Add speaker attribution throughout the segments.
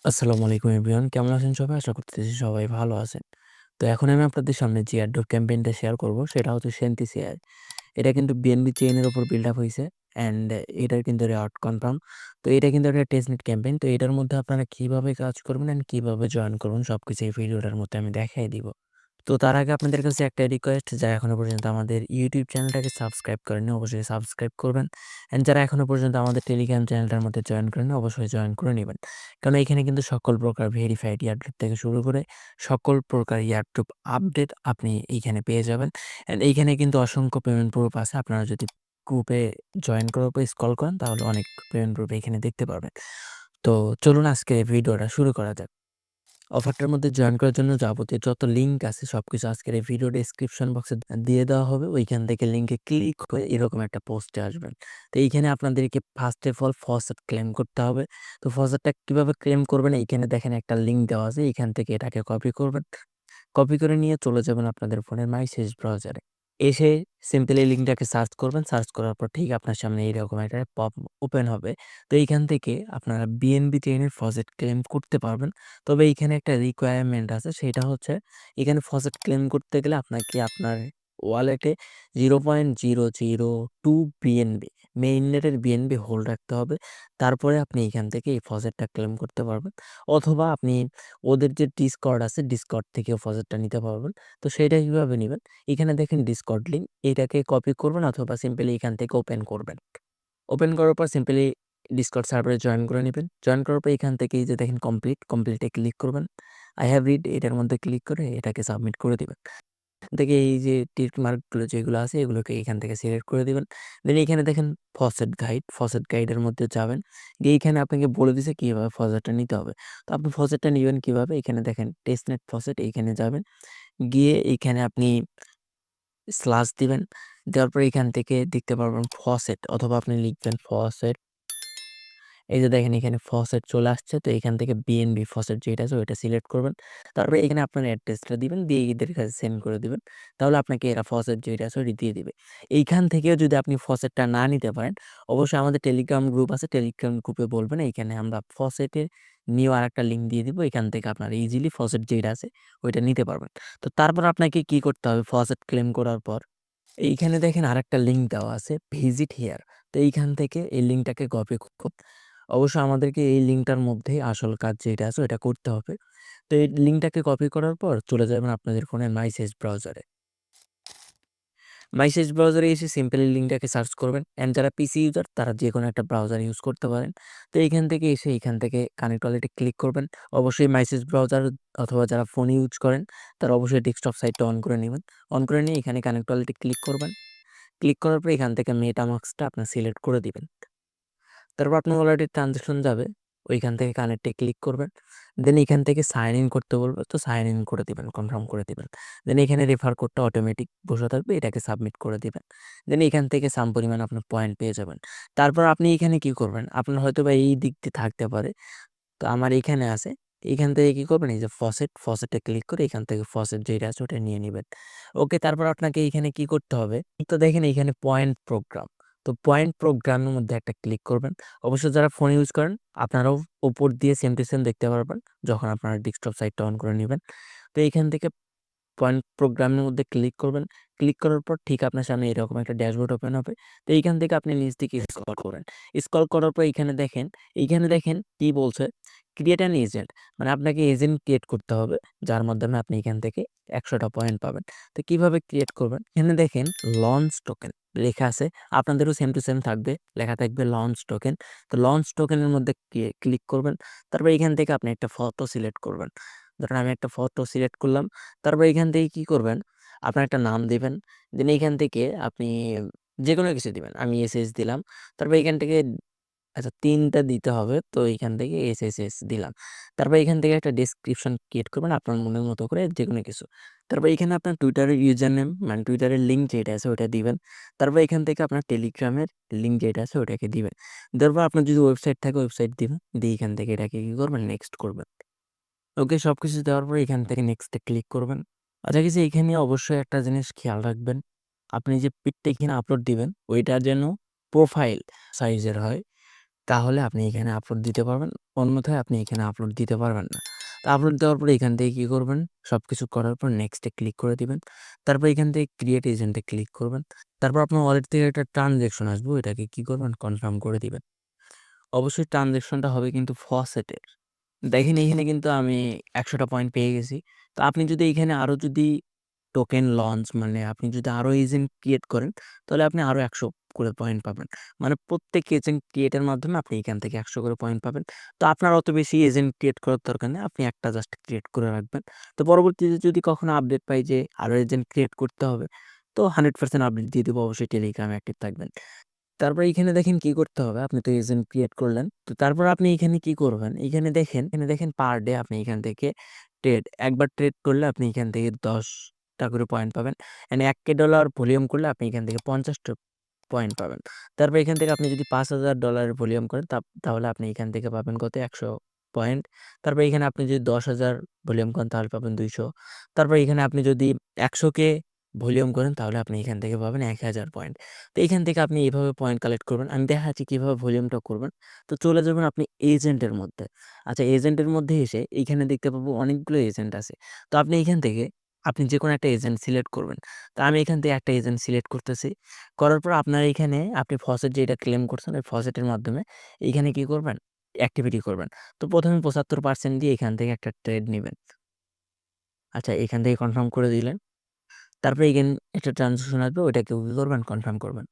Speaker 1: আসসালামু আলাইকুম এভরিওয়ান। কেমন আছেন সবাই? আশা করতেছি সবাই ভালো আছেন। তো এখন আমি আপনাদের সামনে যে এয়ারড্রপ ক্যাম্পেইনটা শেয়ার করব সেটা হচ্ছে সেন্টিস এআই। এটা কিন্তু বিএনবি চেইনের উপর বিল্ড আপ হইছে অ্যান্ড এটার কিন্তু রেওয়ার্ড কনফার্ম। তো এটা কিন্তু একটা টেস্টনেট ক্যাম্পেইন। তো এটার মধ্যে আপনারা কিভাবে কাজ করবেন অ্যান্ড কিভাবে জয়েন করবেন সবকিছু এই ভিডিওটার মধ্যে আমি দেখাই দিব। তো তার আগে আপনাদের কাছে একটা রিকোয়েস্ট, যারা এখনো পর্যন্ত আমাদের ইউটিউব চ্যানেলটাকে সাবস্ক্রাইব করেননি অবশ্যই সাবস্ক্রাইব করবেন। অ্যান্ড যারা এখনো পর্যন্ত আমাদের টেলিগ্রাম চ্যানেলটার মধ্যে জয়েন করেননি অবশ্যই জয়েন করে নিবেন। কারণ এখানে কিন্তু সকল প্রকার ভেরিফাইড এয়ারড্রপ থেকে শুরু করে সকল প্রকার এয়ারড্রপ আপডেট আপনি এইখানে পেয়ে যাবেন। অ্যান্ড এইখানে কিন্তু অসংখ্য পেমেন্ট প্রুফ আছে। আপনারা যদি গ্রুপে জয়েন করার পর স্ক্রল করেন তাহলে অনেক পেমেন্ট প্রুফ এখানে দেখতে পারবেন। তো চলুন আজকে ভিডিওটা শুরু করা যাক। অফারটার মধ্যে জয়েন করার জন্য যাবতীয় যত লিঙ্ক আছে সবকিছু আজকের এই ভিডিও ডেসক্রিপশন বক্সে দিয়ে দেওয়া হবে। ওইখান থেকে লিঙ্কে ক্লিক করে এরকম একটা পোস্টে আসবেন। তো এইখানে আপনাদেরকে first of all faucet claim করতে হবে। তো ফসেটটা কিভাবে ক্লেম করবেন, এইখানে দেখেন একটা লিঙ্ক দেওয়া আছে। এখান থেকে এটাকে কপি করবেন। কপি করে নিয়ে চলে যাবেন আপনাদের ফোনের মাই সেজ ব্রাউজারে। এসে সিম্পলি লিঙ্কটাকে সার্চ করবেন। সার্চ করার পর ঠিক আপনার সামনে এইরকম একটা পপ ওপেন হবে। তো এইখান থেকে আপনারা বিএনবি চেইনের ফসেট ক্লেম করতে পারবেন। তবে এইখানে একটা রিকোয়ারমেন্ট আছে, সেটা হচ্ছে এখানে ফসেট ক্লেম করতে গেলে আপনাকে আপনার ওয়ালেটে 0.002 বিএনবি মেইননেটের বিএনবি হোল্ড রাখতে হবে। তারপরে আপনি এখান থেকে এই ফসেটটা ক্লেম করতে পারবেন। অথবা আপনি ওদের যে ডিসকর্ড আছে, ডিসকর্ড থেকেও ফসেটটা নিতে পারবেন। তো সেইটা কিভাবে নিবেন? এখানে দেখেন ডিসকর্ড লিঙ্ক, এটাকে কপি করবেন অথবা সিম্পলি এখান থেকে ওপেন করবেন। ওপেন করার পর সিম্পলি ডিসকর্ড সার্ভারে জয়েন করে নিবেন। জয়েন করার পর এখান থেকে এই যে দেখেন কমপ্লিটে ক্লিক করবেন। আই হ্যাভ রিড এটার মধ্যে ক্লিক করে এটাকে সাবমিট করে দিবেন। এখান থেকে এই যে টিক মার্কগুলো যেগুলো আছে এগুলোকে এখান থেকে সিলেক্ট করে দিবেন। দেন এখানে দেখেন ফসেট গাইডের মধ্যে যাবেন। গিয়ে এইখানে আপনাকে বলে দিছে কিভাবে ফসেটটা নিতে হবে। তো আপনি ফসেটটা নিবেন কিভাবে? এখানে দেখেন টেস্টনেট ফসেট, এইখানে যাবেন। গিয়ে এইখানে আপনি স্ল্যাশ দিবেন। দেওয়ার পর এখান থেকে দেখতে পারবেন ফসেট, অথবা আপনি লিখবেন ফসেট। এই যে দেখেন এখানে ফসেট চলে আসছে। তো এখান থেকে বিএনবি ফসেট যেটা আছে ওইটা সিলেক্ট করবেন। তারপরে এখানে আপনার অ্যাড্রেসটা দিবেন, দিয়ে এদের কাছে সেন্ড করে দিবেন। তাহলে আপনাকে এরা ফসেট যেটা আছে ওইটা দিয়ে দিবে। এইখান থেকেও যদি আপনি ফসেটটা না নিতে পারেন, অবশ্যই আমাদের টেলিগ্রাম গ্রুপ আছে, টেলিগ্রাম গ্রুপে বলবেন। এইখানে আমরা ফসেটের নিউ আরেকটা লিঙ্ক দিয়ে দিব। এখান থেকে আপনারা ইজিলি ফসেট যেটা আছে ওইটা নিতে পারবেন। তো তারপর আপনাকে কি করতে হবে? ফসেট ক্লেম করার পর এইখানে দেখেন আরেকটা লিঙ্ক দেওয়া আছে, ভিজিট হিয়ার। তো এইখান থেকে এই লিঙ্কটাকে কপি অবশ্য আমাদেরকে এই লিঙ্কটার মধ্যেই আসল কাজ যেটা আছে ওইটা করতে হবে। তো এই লিঙ্কটাকে কপি করার পর চলে যাবেন আপনাদের ফোনের মাই সেজ ব্রাউজারে। মাই সেজ ব্রাউজারে এসে সিম্পলি লিঙ্কটাকে সার্চ করবেন। অ্যান্ড যারা পিসি ইউজার তারা যেকোনো একটা ব্রাউজার ইউজ করতে পারেন। তো এইখান থেকে এসে এইখান থেকে কানেক্ট ওয়ালেটে ক্লিক করবেন। অবশ্যই মাই সেজ ব্রাউজার অথবা যারা ফোন ইউজ করেন তারা অবশ্যই ডেস্কটপ সাইটটা অন করে নিবেন। অন করে নিয়ে এখানে কানেক্ট ওয়ালেটে ক্লিক করবেন। ক্লিক করার পর এখান থেকে মেটামাস্কটা আপনার সিলেক্ট করে দিবেন। তারপর আপনার ওয়ালেটে ট্রান্সেকশন যাবে। ওইখান থেকে কানেক্টে ক্লিক করবেন। দেন এখান থেকে সাইন ইন করতে বলবে। তো সাইন ইন করে দিবেন, কনফার্ম করে দিবেন। দেন এখানে রেফার কোডটা অটোমেটিক বসে থাকবে। এটাকে সাবমিট করে দিবেন। দেন এখান থেকে সাম পরিমাণ আপনার পয়েন্ট পেয়ে যাবেন। তারপর আপনি এখানে কি করবেন? আপনার হয়তোবা এই দিক দিয়ে থাকতে পারে। তো আমার এইখানে আছে। এইখান থেকে কি করবেন? এই যে ফসেটে ক্লিক করে এখান থেকে ফসেট যেটা আছে ওটা নিয়ে নিবেন। ওকে, তারপর আপনাকে এইখানে কি করতে হবে? তো দেখেন এইখানে পয়েন্ট প্রোগ্রাম। তো পয়েন্ট প্রোগ্রামের মধ্যে একটা ক্লিক করবেন। অবশ্য যারা ফোন ইউজ করেন আপনারাও উপর দিয়ে সেম টু সেম দেখতে পারবেন যখন আপনারা ডেস্কটপ সাইটটা অন করে নিবেন। তো এইখান থেকে পয়েন্ট প্রোগ্রামের মধ্যে ক্লিক করবেন। ক্লিক করার পর ঠিক আপনার সামনে এরকম একটা ড্যাশবোর্ড ওপেন হবে। তো এইখান থেকে আপনি নিচ দিকে স্ক্রল করেন। স্ক্রল করার পর এইখানে দেখেন কি বলছে? Create an agent. মানে আপনাকে এজেন্ট ক্রিয়েট করতে হবে, যার মাধ্যমে আপনি এখান থেকে ১০০ টা পয়েন্ট পাবেন। তো কিভাবে ক্রিয়েট করবেন? এখানে দেখেন লঞ্চ টোকেন লেখা আছে। আপনাদেরও সেম টু সেম থাকবে। লেখা থাকবে লঞ্চ টোকেন। তো লঞ্চ টোকেনের মধ্যে ক্লিক করবেন। তারপর এখান থেকে আপনি একটা ফটো সিলেক্ট করবেন। ধরেন আমি একটা ফটো সিলেক্ট করলাম। তারপর এখান থেকে কি করবেন? আপনার একটা নাম দিবেন। দেন এইখান থেকে আপনি যেকোনো কিছু দিবেন। আমি এসএস দিলাম। তারপর এখান থেকে আচ্ছা ৩ টা দিতে হবে। তো এইখান থেকে এসএসএস দিলাম। তারপর এখান থেকে একটা ডেসক্রিপশন ক্রিয়েট করবেন আপনার মনের মতো করে যেকোনো কিছু। তারপর এখানে আপনার টুইটারের ইউজার নেম মানে টুইটারের লিঙ্ক যেটা আছে ওটা দিবেন। তারপর এখান থেকে আপনার টেলিগ্রামের লিঙ্ক যেটা আছে ওটাকে দিবেন। তারপর আপনার যদি ওয়েবসাইট থাকে ওয়েবসাইট দিবেন। দিয়ে এখান থেকে এটাকে কি করবেন? নেক্সট করবেন। ওকে, সবকিছু দেওয়ার পরে এখান থেকে নেক্সটে ক্লিক করবেন। আচ্ছা কিছু এখানে অবশ্যই একটা জিনিস খেয়াল রাখবেন। আপনি যে পিকটা এখানে আপলোড দিবেন ওইটা যেন প্রোফাইল সাইজের হয়। তাহলে আপনি এখানে আপলোড দিতে পারবেন। অন্যথায় আপনি এখানে আপলোড দিতে পারবেন না। তো আপলোড দেওয়ার পরে এখান থেকে কি করবেন? সবকিছু করার পর নেক্সট এ ক্লিক করে দিবেন। তারপর এখান থেকে ক্রিয়েট এজেন্ট এ ক্লিক করবেন। তারপর আপনার ওয়ালেট থেকে একটা ট্রান্সেকশন আসবে, ওইটাকে কি করবেন? কনফার্ম করে দিবেন। অবশ্যই ট্রান্সেকশনটা হবে কিন্তু ফসেটের। দেখেন এইখানে কিন্তু আমি ১০০ টা পয়েন্ট পেয়ে গেছি। তো আপনি যদি এইখানে আরো যদি টোকেন লঞ্চ মানে আপনি যদি আরো এজেন্ট ক্রিয়েট করেন, তাহলে আপনি আরো ১০০ করে পয়েন্ট পাবেন। মানে প্রত্যেক এজেন্ট ক্রিয়েটের মাধ্যমে আপনি এখান থেকে ১০০ করে পয়েন্ট পাবেন। তো আপনার অত বেশি এজেন্ট ক্রিয়েট করার দরকার নেই। আপনি একটা জাস্ট ক্রিয়েট করে রাখবেন। তো পরবর্তীতে যদি কখনো আপডেট পাই যে আরো এজেন্ট ক্রিয়েট করতে হবে, তো 100% আপডেট দিয়ে দেব। অবশ্যই টেলিগ্রামে অ্যাক্টিভ থাকবেন। তারপর এইখানে দেখেন কি করতে হবে? আপনি তো এজেন্ট ক্রিয়েট করলেন। তো তারপর আপনি এইখানে কি করবেন? এখানে দেখেন পার ডে আপনি এখান থেকে একবার ট্রেড করলে আপনি এখান থেকে ১০ টা করে পয়েন্ট পাবেন। এন্ড $১,০০০ ভলিউম করলে আপনি এখান থেকে ৫০ টা পয়েন্ট পাবেন। তারপর এখান থেকে আপনি যদি $৫,০০০ ভলিউম করেন তাহলে আপনি এখান থেকে পাবেন কত? ১০০ পয়েন্ট। তারপর এখানে আপনি যদি ১০,০০০ ভলিউম করেন তাহলে পাবেন ২০০। তারপর এখানে আপনি যদি ১০০K ভলিউম করেন তাহলে আপনি এখান থেকে পাবেন ১,০০০ পয়েন্ট। তো এইখান থেকে আপনি এভাবে পয়েন্ট কালেক্ট করবেন। আমি দেখাচ্ছি কিভাবে ভলিউমটা করবেন। তো চলে যাবেন আপনি এজেন্টের মধ্যে। আচ্ছা, এজেন্টের মধ্যে এসে এইখানে দেখতে পাবো অনেকগুলো এজেন্ট আছে। তো আপনি এইখান থেকে আপনি যেকোনো একটা এজেন্ট সিলেক্ট করবেন। তো আমি এখান থেকে একটা এজেন্ট সিলেক্ট করতেছি। করার পর আপনার এইখানে আপনি ফসেট যেটা ক্লেম করছেন ওই ফসেটের মাধ্যমে এইখানে কি করবেন? অ্যাক্টিভিটি করবেন। তো ১ম এ ৭৫% দিয়ে এখান থেকে একটা ট্রেড নিবেন। আচ্ছা, এখান থেকে কনফার্ম করে দিলেন। তারপরে এগেইন একটা ট্রান্সেকশন আসবে, ওইটাকে কি করবেন? কনফার্ম করবেন।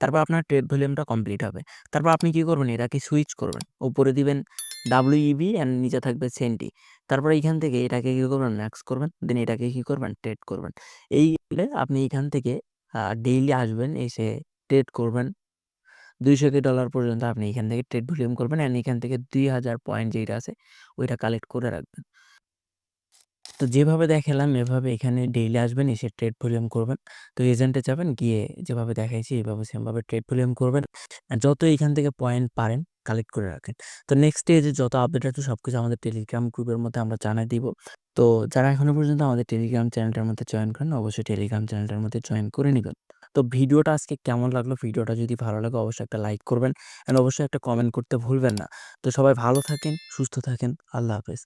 Speaker 1: তারপর আপনার ট্রেড ভলিউমটা কমপ্লিট হবে। তারপর আপনি কি করবেন? এটাকে সুইচ করবেন। উপরে দিবেন WEB অ্যান্ড নিচে থাকবে সেন্টি। তারপর এইখান থেকে এটাকে কি করবেন? ম্যাক্স করবেন। দেন এটাকে কি করবেন? ট্রেড করবেন। এই হলে আপনি এইখান থেকে ডেইলি আসবেন, এসে ট্রেড করবেন। $২০০ পর্যন্ত আপনি এখান থেকে ট্রেড ভলিউম করবেন অ্যান্ড এখান থেকে ২,০০০ পয়েন্ট যেইটা আছে ওইটা কালেক্ট করে রাখবেন। তো যেভাবে দেখালাম এভাবে এখানে ডেইলি আসবেন, এসে ট্রেড ভলিউম করবেন। তো এজেন্টে যাবেন, গিয়ে যেভাবে দেখাইছি এভাবে সেমভাবে ট্রেড ভলিউম করবেন। আর যত এখান থেকে পয়েন্ট পারেন কালেক্ট করে রাখেন। তো নেক্সট স্টেজে যত আপডেট আছে সবকিছু আমাদের টেলিগ্রাম গ্রুপের মধ্যে আমরা জানাই দিব। তো যারা এখনো পর্যন্ত আমাদের টেলিগ্রাম চ্যানেলটার মধ্যে জয়েন করেন অবশ্যই টেলিগ্রাম চ্যানেলটার মধ্যে জয়েন করে নিবেন। তো ভিডিওটা আজকে কেমন লাগলো? ভিডিওটা যদি ভালো লাগে অবশ্যই একটা লাইক করবেন অ্যান্ড অবশ্যই একটা কমেন্ট করতে ভুলবেন না। তো সবাই ভালো থাকেন, সুস্থ থাকেন। আল্লাহ হাফেজ।